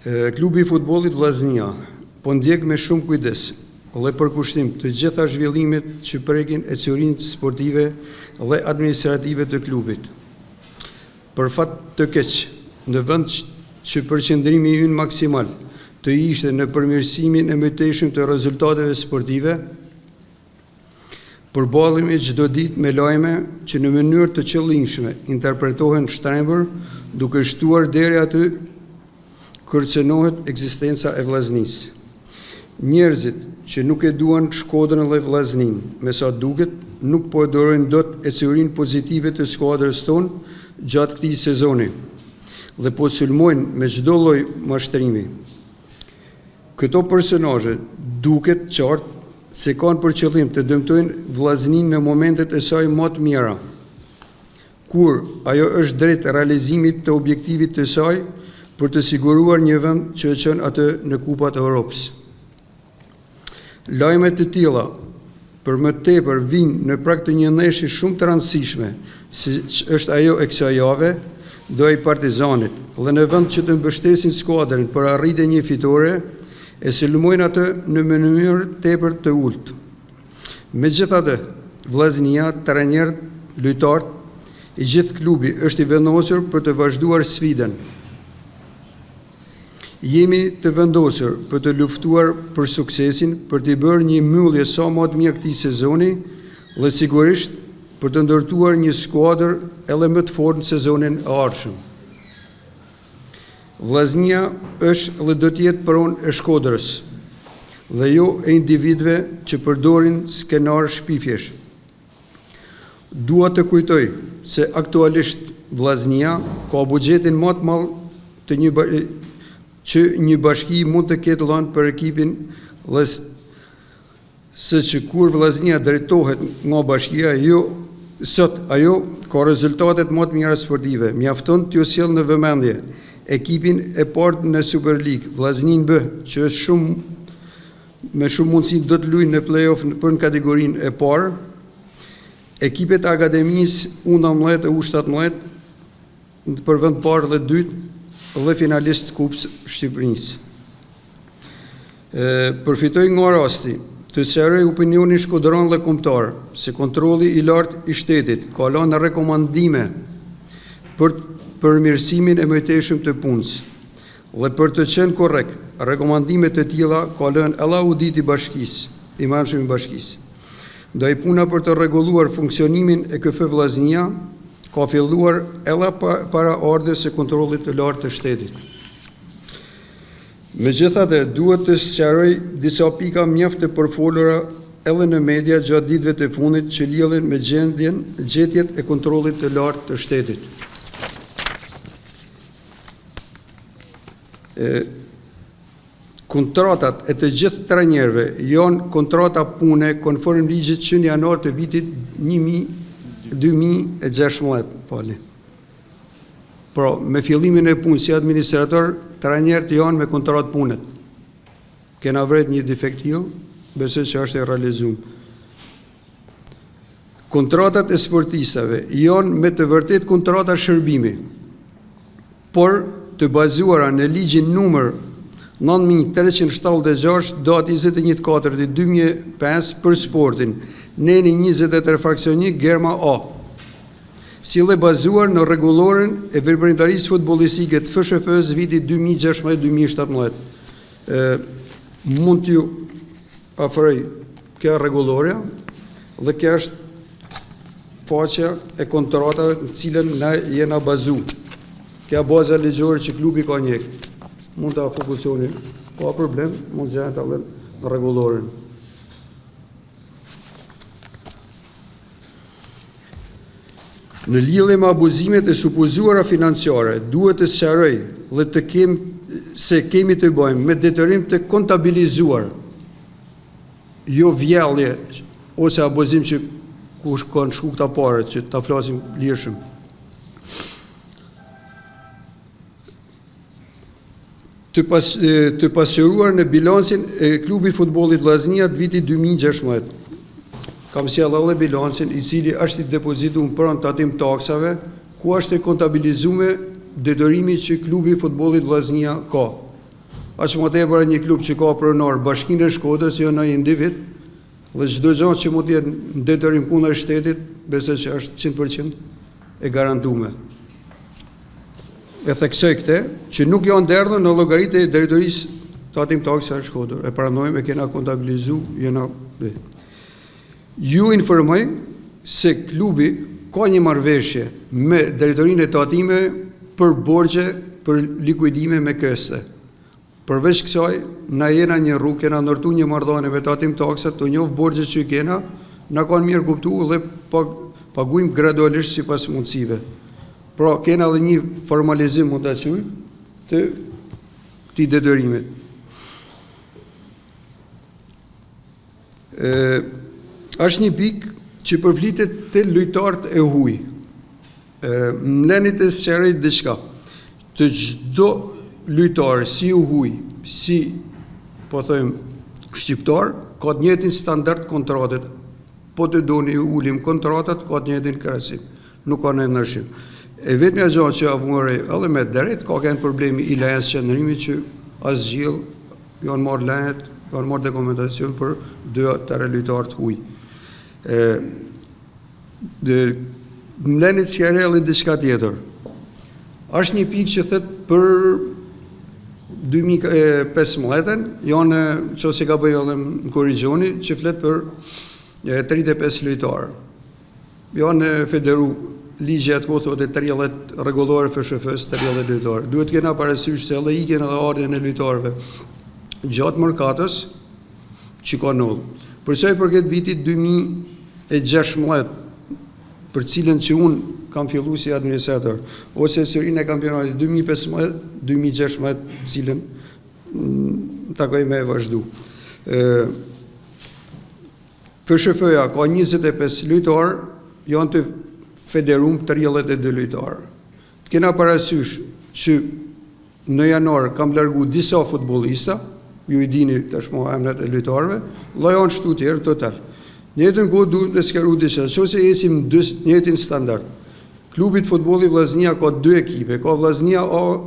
Klubi i futbollit Vllaznia po ndjek me shumë kujdes dhe përkushtim të gjitha zhvillimet që prekin ecurinë sportive dhe administrative të klubit. Për fat të keq, në vend që përqendrimi ynë maksimal të ishte në përmirësimin e mëtejshëm të rezultateve sportive, përballemi çdo ditë me lajme që në mënyrë të qëllimshme interpretohen shtrembur, duke shtuar deri aty kërcënohet ekzistenca e Vllaznisë. Njerëzit që nuk e duan Shkodrën dhe Vllaznin, me sa duket, nuk po e dorojnë dot ecurinë pozitive të skuadrës tonë gjatë këtij sezoni dhe po sulmojnë me çdo lloj mashtrimi. Këto personazhe duket qartë se kanë për qëllim të dëmtojnë Vllaznin në momentet e saj më të mira, kur ajo është drejt realizimit të objektivit të saj për të siguruar një vend që e çon atë në Kupat e Europës. Lajmet të tilla për më tepër vijnë në prag të një ndeshje shumë të rëndësishme, siç është ajo e kësaj jave, ndaj Partizanit, dhe në vend që të mbështesin skuadrën për arritje një fitore, e sulmojnë atë në mënyrë tepër të ulët. Megjithatë, Vllaznia, trajnerët, lojtarët, i gjithë klubi është i vendosur për të vazhduar sfidën. Jemi të vendosur për të luftuar për suksesin, për të bërë një mbyllje sa më të mirë këtij sezoni dhe sigurisht për të ndërtuar një skuadër edhe më të fortë në sezonin e ardhshëm. Vllaznia është dhe do të jetë pronë e Shkodrës dhe jo e individëve që përdorin skenar shpifjesh. Dua të kujtoj se aktualisht Vllaznia ka buxhetin më të madh të që një bashki mund të ketë dhënë për ekipin, dhe se që kur Vllaznia drejtohet nga bashkia, sot ajo ka rezultatet më të mira sportive. Mjafton t'ju sjell në vëmendje ekipin e parë në Super League, Vllaznin B, që është me shumë mundësi do të luajë në play-off për në kategorinë e parë, ekipet e akademisë U19 e U17 për vend parë dhe dytë, dhe finalist Kupës Shqipërisë. Përfitoj nga rasti të sqaroj opinionin shkodran dhe kombëtar se kontrolli i lartë i shtetit ka lënë rekomandime për përmirësimin e mëtejshëm të punës dhe për të qenë korrekt, rekomandimet të tilla ka lënë edhe auditi i mençur i bashkisë. Ndaj puna për të rregulluar funksionimin e KF Vllaznia ka filluar edhe para ardhes së kontrollit të lartë të shtetit. Megjithatë, duhet të sqaroj disa pika mjaft të përfolura edhe në media gjatë ditëve të fundit që lidhen me gjetjet e kontrollit të lartë të shtetit. Kontratat e të gjithë trajnerëve janë kontrata pune konform ligjit që në janar të vitit 2016, Pra, me fillimin e punës si administrator, trajnerët janë me kontratë punet. Kena vret një defekt tillë, besoj që është e realizuar. Kontratat e sportistave janë me të vërtet kontrata shërbimi, por të bazuara në ligjin numër 9376 datë 21/4/2005 për sportin, neni 23 fraksion 1 Germa A, si dhe bazuar në rregulloren e veprimtarisë futbollistike të FSHF-s vitit 2016-2017. Mund t'ju afroj kjo rregullorja dhe kjo është faqja e kontratave në cilën na jena bazu. Kjo baza ligjore që klubi ka njeh. Mund ta fokusoni, pa problem, mund gjeni ta vënë në rregulloren. Në lidhje me abuzimet e supozuara financiare, duhet të sqaroj dhe kemi të bëjmë me detyrim të kontabilizuar, jo vjellje ose abuzim që kush kanë shku këta pare, që ta flasim lirshëm. Të pasqyruar në bilancin e klubit futbollit Vllaznia të vitit 2016. Kam sjellë edhe bilancin i cili është i depozituar pranë tatim taksave, ku është e kontabilizuar detyrimi që klubi futbollit Vllaznia ka. aq më tepër një klub që ka pronar Bashkinë e Shkodrës, jo në individ, dhe çdo gjë që mund të jetë në detyrim kundër shtetit, besoj që është 100% e garantuar. E theksoj këtë, që nuk janë nderdhur në llogaritë e drejtorisë të Atim Taksi së Shkodër. E pranojmë, e kena kontabilizu, jena. Ju informoj se klubi ka një marrëveshje me drejtorinë e tatime për borxhe për likuidime me këste. Përveç kësaj, na jena një rrugë, kena ndërtu një marrëdhënie me Atim Taksi, të njoh borxhet që kena, na kanë mirë kuptuar dhe paguajmë gradualisht sipas mundësive. Pra, kena edhe një formalizim mund ta quaj të këtij detyrimi. Është një pikë që përflitet të lojtarët e huaj. Më leni të sqaroj diçka. Të çdo lojtar, si u huaj, si po thojmë shqiptar, ka të njëjtin standard kontratet. Po të doni ulim kontratat, ka të njëjtin krahasim. Nuk ka ndryshim. E vetmja gjë që avure edhe me drejt, ka kënë problemi i lajës qëndrimi që asgjë janë marrë lajet, janë marrë dokumentacion për dy të lojtarët huaj. Më leni të sqaroj edhe diçka tjetër. Është një pikë që thët për 2015, janë që se ka bëjë edhe më korrigjoni, që flet për 35 lojtarë. Janë federu ligje atë kohë thotë 30 rregullore FSHF-s, 30 lojtarë. Duhet kena parasysh se edhe ikën edhe ardhen e lojtarëve gjatë mërkatës që ka ndodhur. Për sa i përket vitit 2016, për cilën që unë kam filluar si administrator, ose serinë e kampionatit 2015-2016, cilën takoj me vazhdu. FSHF-ja ka 25 lojtarë, janë të federum 32 lojtarë. Të kena parasysh që në janar kam largu disa futbolista, ju i dini tashmo emrat e lojtarëve, dhe janë shtu tjerë total. Njëtën kohë duhet të sqaroj diçka, nëse ecim njëjtin standard. Klubi i futbollit Vllaznia ka 2 ekipe, ka Vllaznia A,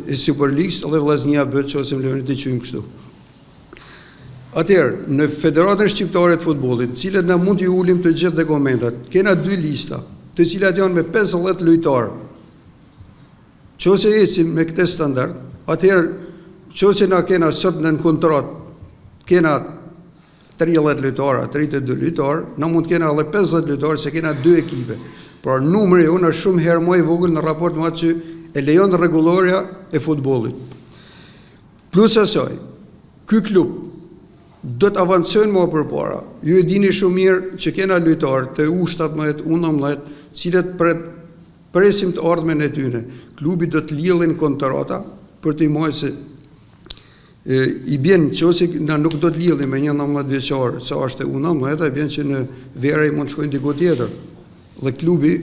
e Superligës dhe Vllaznia B, nëse më lëni të quajmë kështu. Atëherë, në Federatën Shqiptare të Futbollit, cilët na mund t'i ulim të gjithë dokumentat, kena 2 lista, të cilat janë me 50 lojtarë. Nëse ecim me këtë standard, atëherë nëse na kena sot në kontratë, kena 30 lojtarë, 32 lojtarë, na mund kena edhe 50 lojtarë se kena 2 ekipe. Por numri unë është shumë herë më i vogël në raport me atë që e lejon rregulloria e futbollit. Plus asaj, ky klub do të avancojnë më përpara. Ju e dini shumë mirë që kena lojtarë të U17, U19, cilët presim të ardhmen e tyre. Klubi do të lidhin kontrata për të marrë se i bjen nëse na nuk do të lidhim me një 19 vjeçar, sa është U19, i bjen që në verë i mund të shkojnë diku tjetër. Dhe klubi,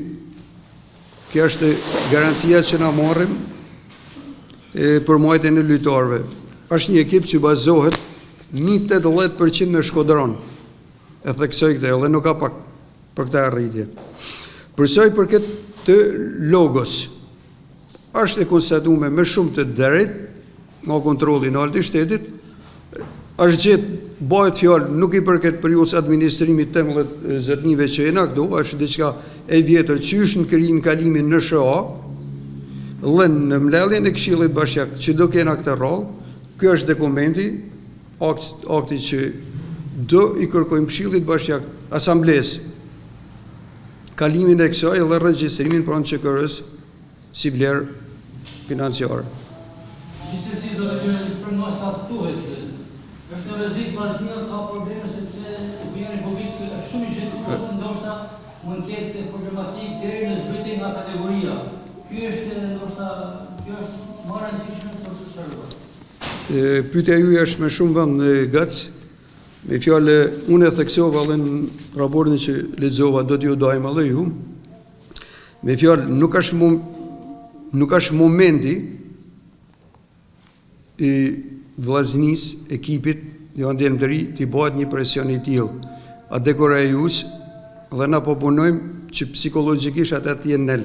kjo është garancia që na marrim për marrjen e lojtarëve. Është një ekip që bazohet 80% në Shkodran. E theksoj këtë, edhe nuk ka pak për këtë arritje. Përsa i përket të logos, është e konstatuar me shumë të drejtë nga kontrolli i lartë i shtetit, është gjetë bëhet fjalë nuk i përket periudhës administrimit 18 zotnive që jena këtu, është diçka e vjetër që është në krimin kalimin në SHA, dhe në mbledhjen e Këshillit Bashkiak që do kena këtë rol, ky është dokumenti, akti që do i kërkojmë Këshillit Bashkiak, asamblesë, kalimin e kësaj dhe regjistrimin pranë QKR-s si vlerë financiare. Gjithsesi do të për mos ta thuhet, është rrezik Vllaznia ka probleme sepse opinioni publik është shumë i zhgjetuar, ndoshta mund të ketë problematikë deri në zbritje nga kategoria. Ky është ndoshta kjo është më e rëndësishme për të shëruar. Pyetja juaj është me shumë vend gac. Me fjalë unë e theksova edhe në raportin që lexova, do t'ju dajmë edhe ju. Me fjalë nuk është momenti i Vllaznisë, ekipit, janë deri t'i bëhet një presion i tillë. A dekorajus dhe na po punojmë që psikologjikisht ata të jenë nel.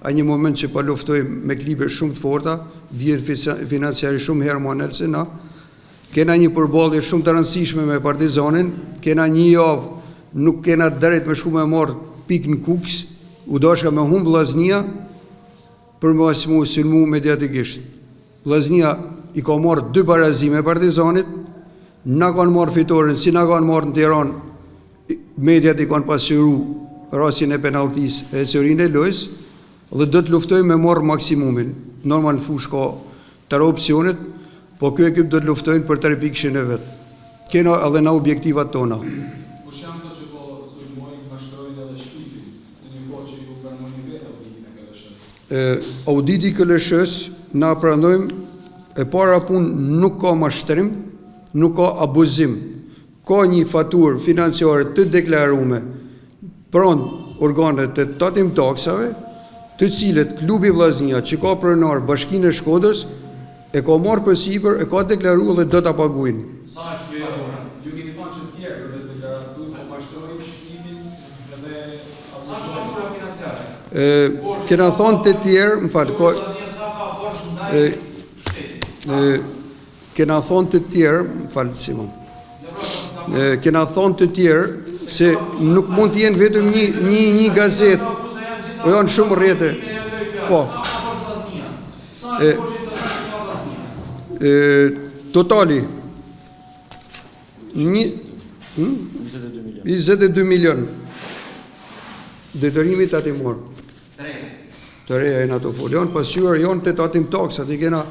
A një moment që po luftojmë me klipe shumë të forta, dihet financiari shumë herë më anëllë se na, kena një përballje shumë të rëndësishme me Partizanin, kena një javë, nuk kena drejt me shku me marë pikë në Kuks, u dashka me humbë Vllaznia për mu sulmu mediatikisht. Vllaznia i ka marë 2 barazime Partizanit, na kanë marë fitoren, si na kanë marë në Tiranë, mediat i kanë pasqyru rastin e penaltisë e Ecurin e lojës, dhe do të luftojmë me marë maksimumin. Normal në fush ka tëra opcionet, po kjo ekip do të luftojnë për 3 pikëshin e vetë. Kena edhe na objektivat tona. Kush janë të që po sulmojnë, mashtrojnë edhe shpifin, në një po që ju pranojnë vetë auditin e KLSH-s? Auditi KLSH-s na pranojmë, e para punë nuk ka mashtrim, nuk ka abuzim. Ka një faturë financiare të deklarume pranë organet e tatim taksave, të cilët klubi Vllaznia që ka pronar Bashkinë e Shkodrës e ka marrë përsipër, e ka deklaruar dhe do ta paguajnë. Sa është fatura? Ju keni thënë që të tjerë për të deklaratur, po mashtrojnë shpifin edhe sa është fatura financiare? Kena thonë të tjerë, më falë, kena thonë të tjerë, më falë Simon, kena thonë të tjerë se nuk mund të jenë vetëm një gazetë, po janë shumë rrjete. Po. Totali 22 milion. Detyrimit tatimor. Të reja e në ato folë. Janë pasqyruar, janë të tatim taksat, i kena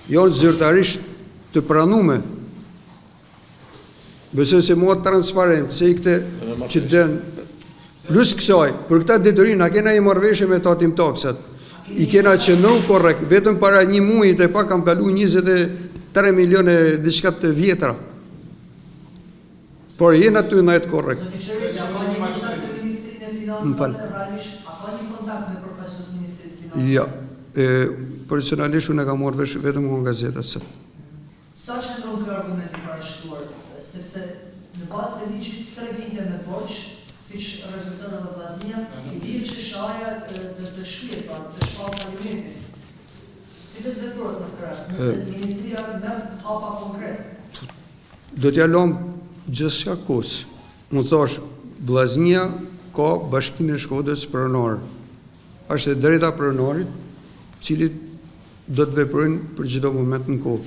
janë zyrtarisht të pranume. Besoj se mua transparent, se i këte që den, plus kësaj, për këta detyrim, na kena i marrëveshje me tatim taksat, i kena qëndru korrekt, vetëm para një mujit e pak kam kalu 23 milione diçka të vjetra. Por jena të në jetë korrekt. Më falë. Ja, personalisht unë e kam marrë vesh vetëm nga gazetat se. Sa që ndronë kërë argumenti parashtuar, sepse në bazë të ligjit 3 vite me borç, si që rezultat dhe Vllaznia, i dhirë që shaja të shkjeta, të shpallë falimentin. Si të veprojët në kras, nëse Ministria me hapa konkret? Do t'ja lom gjithë shka kosë. Më thash, Vllaznia ka Bashkinë e Shkodrës pronar. Është e drejta pronarit, cilit do të veprojnë për çdo moment në kohë.